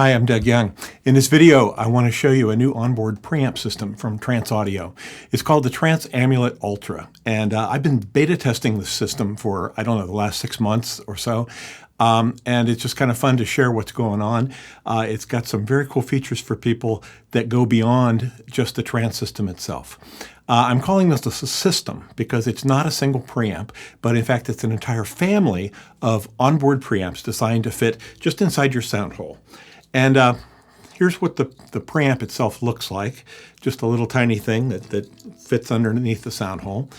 Hi, I'm Doug Young. In this video, I want to show you a new onboard preamp system from Trance Audio. It's called the Trance Amulet Ultra, and I've been beta testing this system for, I don't know, the last 6 months or so. And it's just kind of fun to share what's going on. It's got some very cool features for people that go beyond just the trance system itself. I'm calling this a system because it's not a single preamp, but in fact it's an entire family of onboard preamps designed to fit just inside your sound hole. And here's what the preamp itself looks like. Just a little tiny thing that fits underneath the sound hole.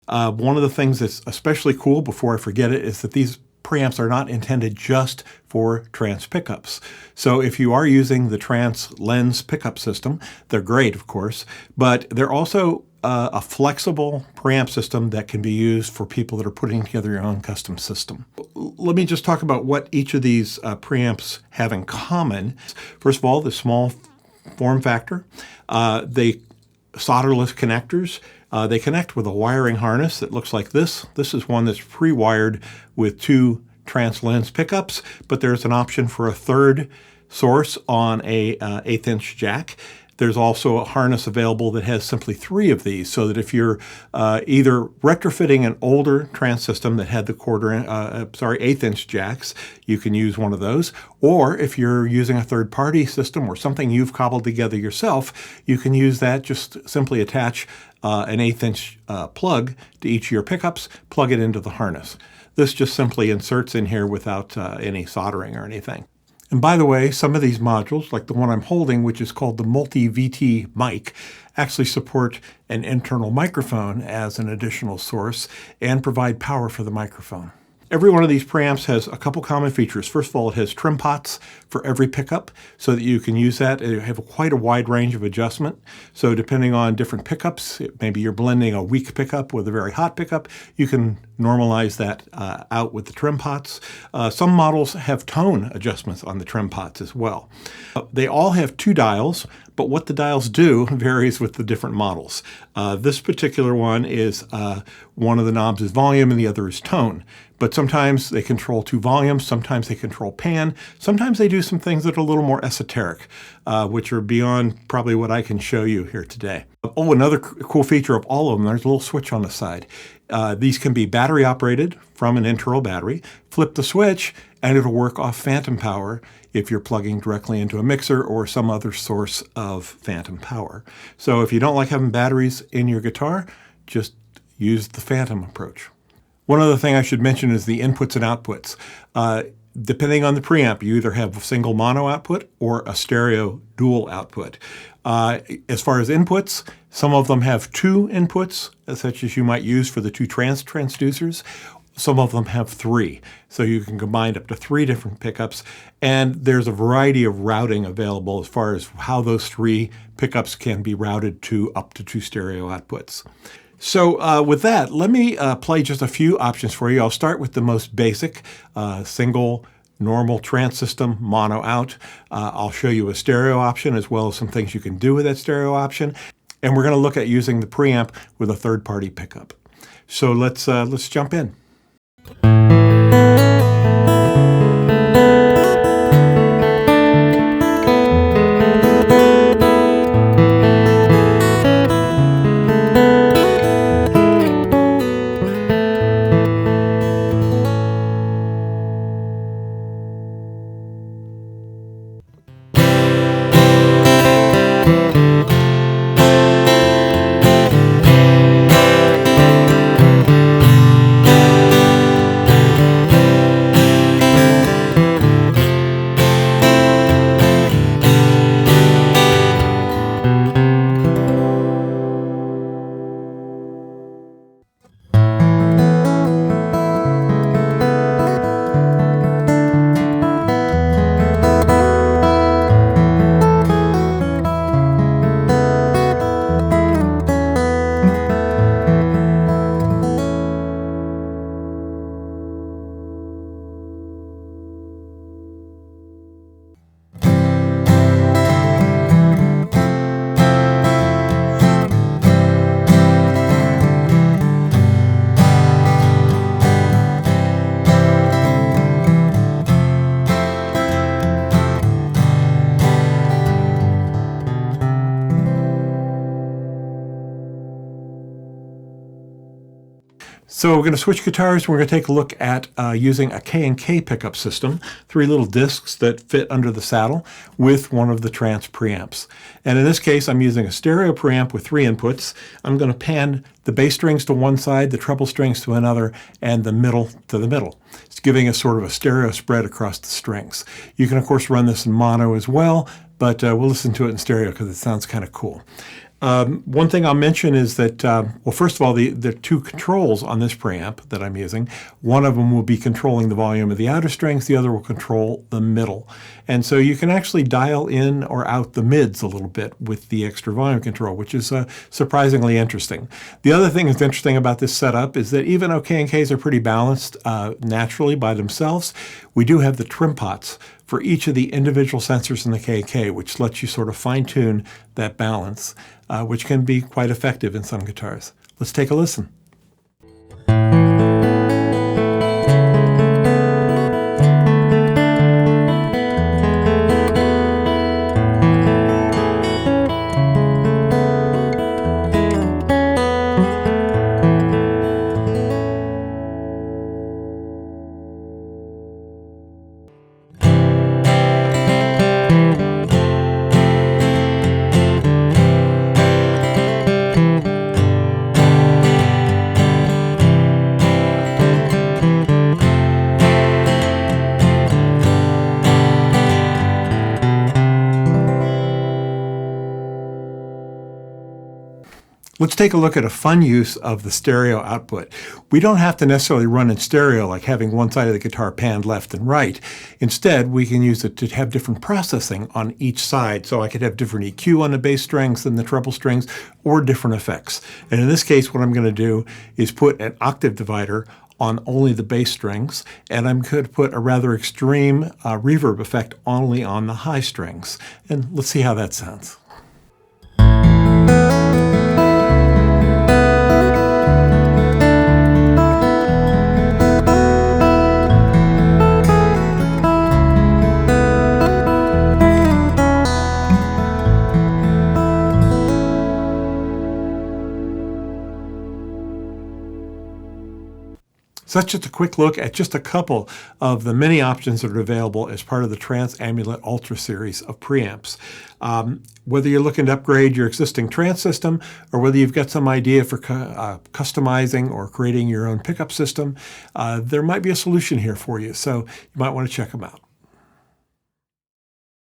One of the things that's especially cool, before I forget it, is that these preamps are not intended just for trance pickups. So if you are using the Trance lens pickup system, they're great, of course, but they're also a flexible preamp system that can be used for people that are putting together your own custom system. Let me just talk about what each of these preamps have in common. First of all, the small form factor. They solderless connectors. They connect with a wiring harness that looks like this. This is one that's pre-wired with 2 Trance lens pickups, but there's an option for a third source on a 1/8" jack. There's also a harness available that has simply 3 of these, so that if you're either retrofitting an older Trance system that had the 1/8" jacks, you can use one of those. Or if you're using a third-party system or something you've cobbled together yourself, you can use that. Just simply attach an 1/8" plug to each of your pickups, plug it into the harness. This just simply inserts in here without any soldering or anything. And by the way, some of these modules, like the one I'm holding, which is called the Multi-VT mic, actually support an internal microphone as an additional source and provide power for the microphone. Every one of these preamps has a couple common features. First of all, it has trim pots for every pickup so that you can use that. It have quite a wide range of adjustment. So depending on different pickups, maybe you're blending a weak pickup with a very hot pickup, you can normalize that out with the trim pots. Some models have tone adjustments on the trim pots as well. They all have 2 dials, but what the dials do varies with the different models. This particular one is, one of the knobs is volume and the other is tone. But sometimes they control 2 volumes, sometimes they control pan, sometimes they do some things that are a little more esoteric, which are beyond probably what I can show you here today. Oh, another cool feature of all of them, there's a little switch on the side. These can be battery operated from an internal battery. Flip the switch and it'll work off phantom power if you're plugging directly into a mixer or some other source of phantom power. So if you don't like having batteries in your guitar, just use the phantom approach. One other thing I should mention is the inputs and outputs. Depending on the preamp, you either have a single mono output or a stereo dual output. As far as inputs, some of them have 2 inputs, such as you might use for the 2 trance transducers. Some of them have 3, so you can combine up to 3 different pickups, and there's a variety of routing available as far as how those 3 pickups can be routed to up to 2 stereo outputs. So with that, let me play just a few options for you. I'll start with the most basic, single, normal trance system, mono out. I'll show you a stereo option as well as some things you can do with that stereo option. And we're going to look at using the preamp with a third-party pickup. So let's jump in. So we're going to switch guitars. We're going to take a look at using a K&K pickup system, 3 little discs that fit under the saddle with one of the Trance preamps. And in this case, I'm using a stereo preamp with 3 inputs. I'm going to pan the bass strings to one side, the treble strings to another, and the middle to the middle. It's giving us sort of a stereo spread across the strings. You can, of course, run this in mono as well, but we'll listen to it in stereo because it sounds kind of cool. One thing I'll mention is that, well, first of all, the 2 controls on this preamp that I'm using, one of them will be controlling the volume of the outer strings, the other will control the middle. And so you can actually dial in or out the mids a little bit with the extra volume control, which is surprisingly interesting. The other thing that's interesting about this setup is that even though K&Ks are pretty balanced naturally by themselves, we do have the trim pots for each of the individual sensors in the K&K, which lets you sort of fine-tune that balance, which can be quite effective in some guitars. Let's take a listen. Let's take a look at a fun use of the stereo output. We don't have to necessarily run in stereo like having one side of the guitar panned left and right. Instead, we can use it to have different processing on each side. So I could have different EQ on the bass strings than the treble strings, or different effects. And in this case, what I'm going to do is put an octave divider on only the bass strings, and I'm going to put a rather extreme reverb effect only on the high strings. And let's see how that sounds. So that's just a quick look at just a couple of the many options that are available as part of the Trance Amulet Ultra series of preamps. Whether you're looking to upgrade your existing Trance system, or whether you've got some idea for customizing or creating your own pickup system, there might be a solution here for you. So you might want to check them out.